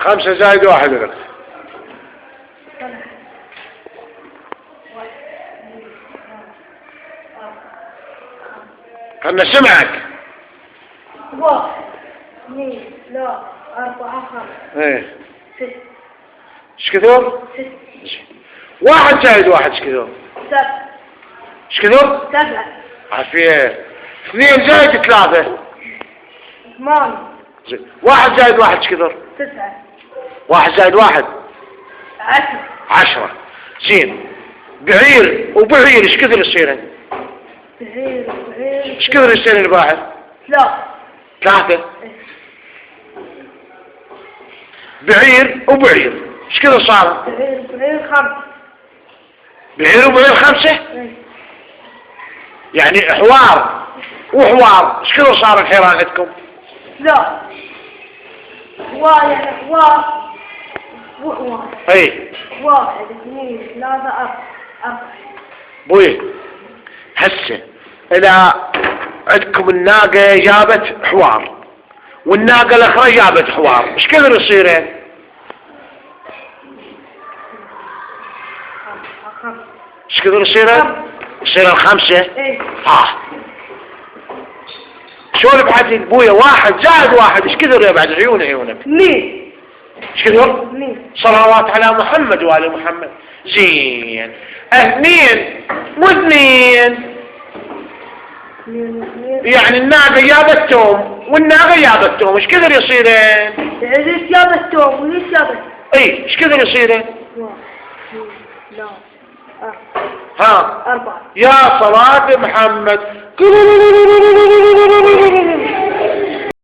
5 زائد 1 لك. خلنا سمعك. 1 2 3 4 5 ايه 6 ايش كثر؟ 6 1 زائد 1 ايش كثر؟ 7 ايش كثر؟ 7 عافية. 2 زائد 3 8 1 زائد 1 ايش كثر؟ 9 1 زائد 1 10 10. زين. بعير وبعير ايش كثر يصير؟ بعير ايش كثر يصير الباعر؟ 3 3. بعير وبعير ايش كثر صار؟ بعير 5 بعير وبعير 5. يعني حوار وحوار ايش كثر صار الحيران عندكم؟ لا حوار يعني حوار وحوار. اي 1 2 3 4 بوي. هسه الى عندكم الناقة جابت حوار والناقة الاخرى جابت حوار ايش كثر يصيرين؟ 5 ايش كثر يصيرين؟ يصيرين 5. ايه سولف عدل بويا. 1 زائد 1 ايش كثر يا بعد عيونك؟ 2 ايش كثر؟ 2 صلوات على محمد وآل محمد. زين. 2 و2 يعني الناقة جابت توم والناقة جابت توم ايش كثر يصيرين؟ ليش جابت توم وليش جابت؟ اي ايش كثر يصيرين؟ 1 2 3 ها 4 يا صلاة محمد.